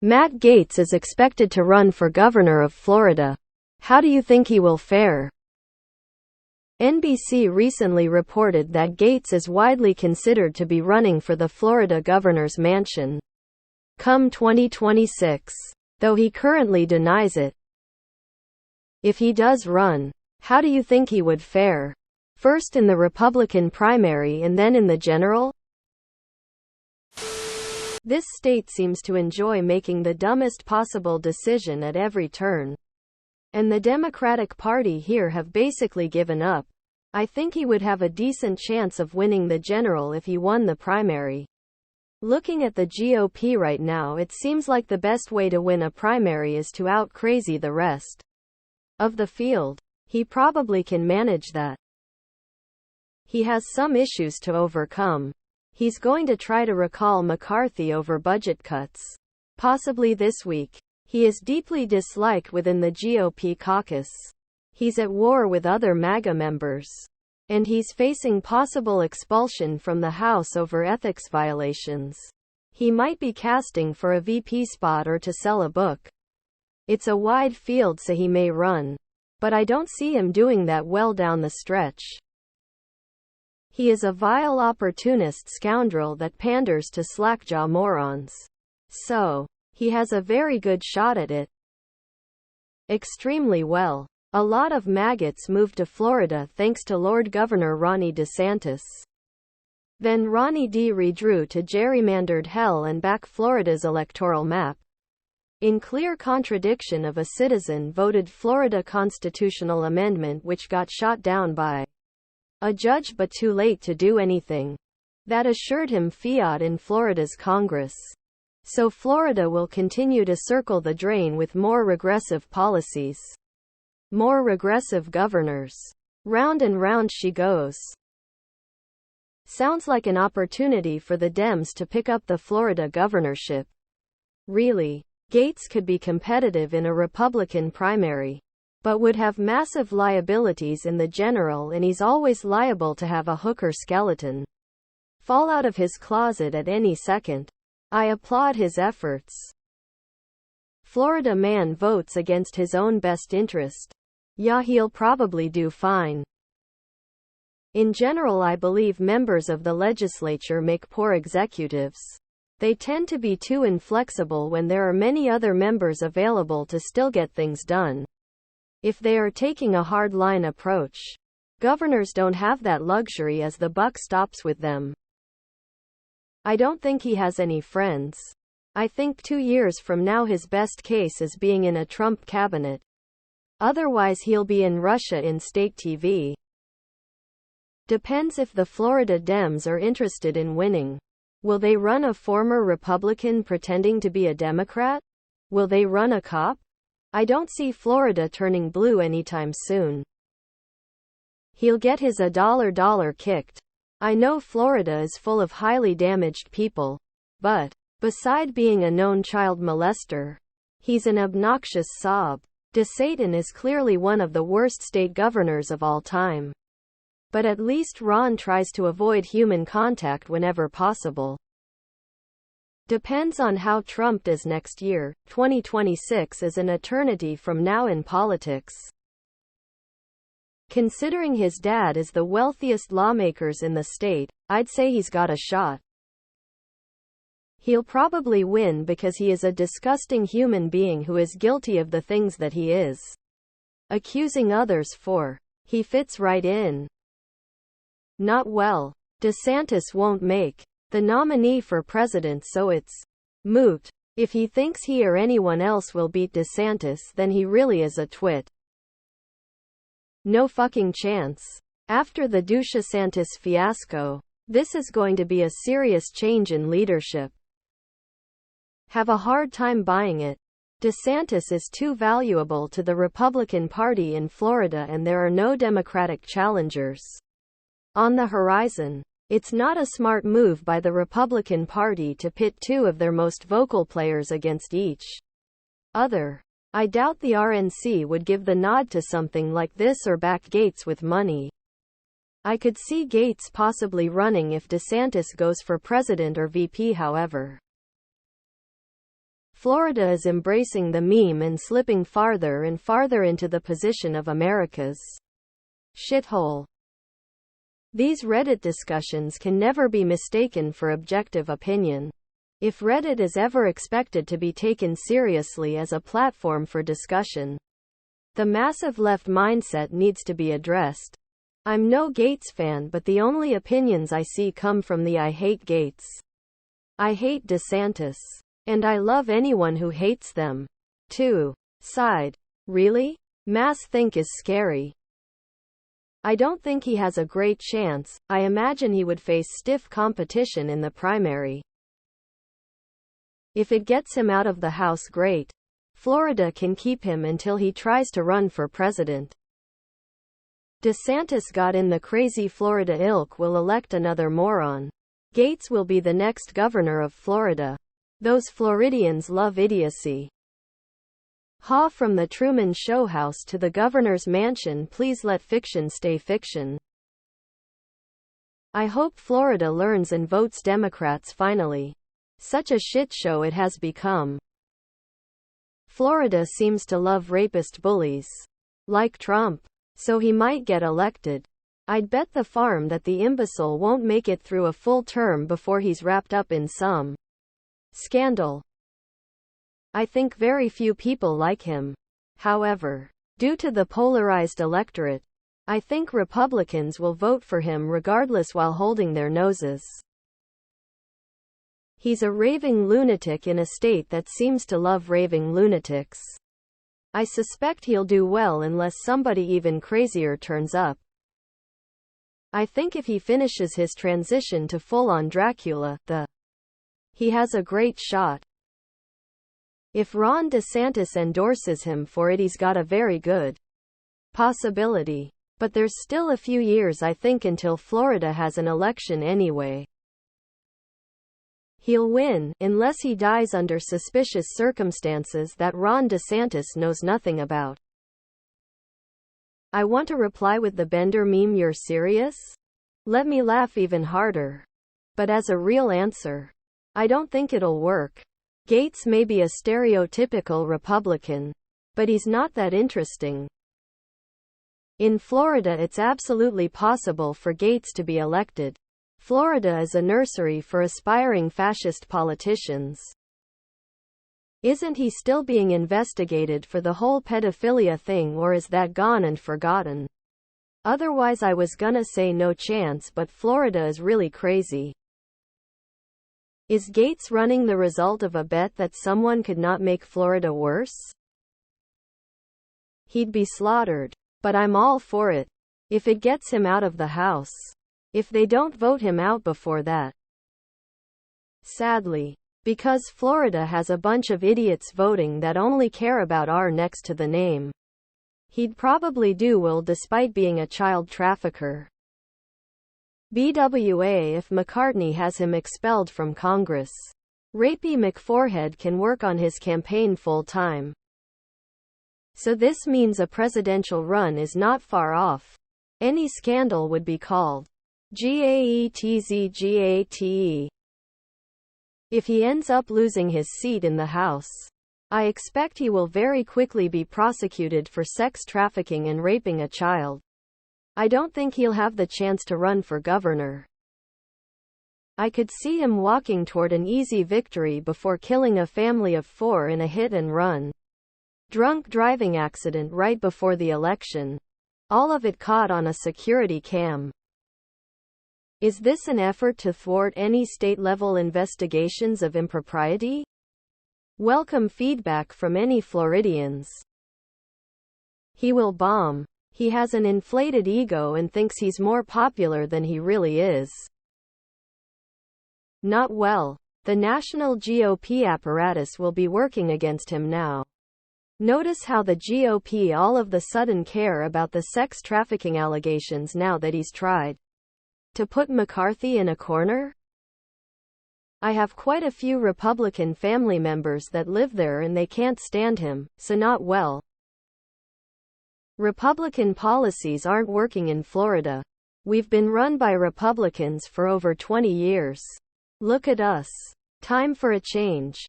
Matt Gaetz is expected to run for governor of Florida. How do you think he will fare? NBC recently reported that Gaetz is widely considered to be running for the Florida governor's mansion come 2026, though he currently denies it. If he does run, how do you think he would fare? First in the Republican primary and then in the general? This state seems to enjoy making the dumbest possible decision at every turn. And the Democratic Party here have basically given up. I think he would have a decent chance of winning the general if he won the primary. Looking at the GOP right now, it seems like the best way to win a primary is to out-crazy the rest of the field. He probably can manage that. He has some issues to overcome. He's going to try to recall McCarthy over budget cuts, possibly this week. He is deeply disliked within the GOP caucus. He's at war with other MAGA members. And he's facing possible expulsion from the House over ethics violations. He might be casting for a VP spot or to sell a book. It's a wide field, so he may run. But I don't see him doing that well down the stretch. He is a vile opportunist scoundrel that panders to slackjaw morons. So, he has a very good shot at it. Extremely well. A lot of maggots moved to Florida thanks to Lord Governor Ronnie DeSantis. Then Ronnie D. redrew to gerrymandered hell and back Florida's electoral map. In clear contradiction of a citizen-voted Florida constitutional amendment which got shot down by a judge but too late to do anything. That assured him fiat in Florida's Congress. So Florida will continue to circle the drain with more regressive policies. More regressive governors. Round and round she goes. Sounds like an opportunity for the Dems to pick up the Florida governorship. Really, Gaetz could be competitive in a Republican primary, but would have massive liabilities in the general, and he's always liable to have a hooker skeleton fall out of his closet at any second. I applaud his efforts. Florida man votes against his own best interest. Yeah, he'll probably do fine. In general, I believe members of the legislature make poor executives. They tend to be too inflexible when there are many other members available to still get things done. If they are taking a hard-line approach, governors don't have that luxury as the buck stops with them. I don't think he has any friends. I think 2 years from now his best case is being in a Trump cabinet. Otherwise he'll be in Russia in state TV. Depends if the Florida Dems are interested in winning. Will they run a former Republican pretending to be a Democrat? Will they run a cop? I don't see Florida turning blue anytime soon. He'll get his $1 kicked. I know Florida is full of highly damaged people, but, beside being a known child molester, he's an obnoxious sob. DeSantis is clearly one of the worst state governors of all time. But at least Ron tries to avoid human contact whenever possible. Depends on how Trump does next year. 2026 is an eternity from now in politics. Considering his dad is the wealthiest lawmakers in the state, I'd say he's got a shot. He'll probably win because he is a disgusting human being who is guilty of the things that he is accusing others for. He fits right in. Not well. DeSantis won't make the nominee for president, so it's moot. If he thinks he or anyone else will beat DeSantis, then he really is a twit. No fucking chance. After the DeSantis fiasco, this is going to be a serious change in leadership. Have a hard time buying it. DeSantis is too valuable to the Republican Party in Florida, and there are no Democratic challengers on the horizon. It's not a smart move by the Republican Party to pit two of their most vocal players against each other. I doubt the RNC would give the nod to something like this or back Gaetz with money. I could see Gaetz possibly running if DeSantis goes for president or VP, however. Florida is embracing the meme and slipping farther and farther into the position of America's shithole. These Reddit discussions can never be mistaken for objective opinion. If Reddit is ever expected to be taken seriously as a platform for discussion, the massive left mindset needs to be addressed. I'm no Gaetz fan, but the only opinions I see come from the I hate Gaetz. I hate DeSantis. And I love anyone who hates them, too. Side. Really? Mass think is scary. I don't think he has a great chance. I imagine he would face stiff competition in the primary. If it gets him out of the House, great. Florida can keep him until he tries to run for president. DeSantis got in, the crazy Florida ilk will elect another moron. Gaetz will be the next governor of Florida. Those Floridians love idiocy. Ha! From the Truman Show house to the governor's mansion, please let fiction stay fiction. I hope Florida learns and votes Democrats finally. Such a shit show it has become. Florida seems to love rapist bullies. Like Trump. So he might get elected. I'd bet the farm that the imbecile won't make it through a full term before he's wrapped up in some scandal. I think very few people like him. However, due to the polarized electorate, I think Republicans will vote for him regardless while holding their noses. He's a raving lunatic in a state that seems to love raving lunatics. I suspect he'll do well unless somebody even crazier turns up. I think if he finishes his transition to full-on Dracula, he has a great shot. If Ron DeSantis endorses him for it, he's got a very good possibility. But there's still a few years, I think, until Florida has an election anyway. He'll win, unless he dies under suspicious circumstances that Ron DeSantis knows nothing about. I want to reply with the Bender meme, "You're serious?" Let me laugh even harder. But as a real answer, I don't think it'll work. Gaetz may be a stereotypical Republican, but he's not that interesting. In Florida, it's absolutely possible for Gaetz to be elected. Florida is a nursery for aspiring fascist politicians. Isn't he still being investigated for the whole pedophilia thing, or is that gone and forgotten? Otherwise I was gonna say no chance, but Florida is really crazy. Is Gaetz running the result of a bet that someone could not make Florida worse? He'd be slaughtered. But I'm all for it. If it gets him out of the House. If they don't vote him out before that. Sadly. Because Florida has a bunch of idiots voting that only care about R next to the name. He'd probably do well despite being a child trafficker. BWA if McCartney has him expelled from Congress. Rapey McForehead can work on his campaign full time. So this means a presidential run is not far off. Any scandal would be called GAETZGATE. If he ends up losing his seat in the House, I expect he will very quickly be prosecuted for sex trafficking and raping a child. I don't think he'll have the chance to run for governor. I could see him walking toward an easy victory before killing a family of 4 in a hit-and-run drunk driving accident right before the election. All of it caught on a security cam. Is this an effort to thwart any state-level investigations of impropriety? Welcome feedback from any Floridians. He will bomb. He has an inflated ego and thinks he's more popular than he really is. Not well. The national GOP apparatus will be working against him now. Notice how the GOP all of the sudden care about the sex trafficking allegations now that he's tried to put McCarthy in a corner? I have quite a few Republican family members that live there and they can't stand him, so not well. Republican policies aren't working in Florida. We've been run by Republicans for over 20 years. Look at us. Time for a change.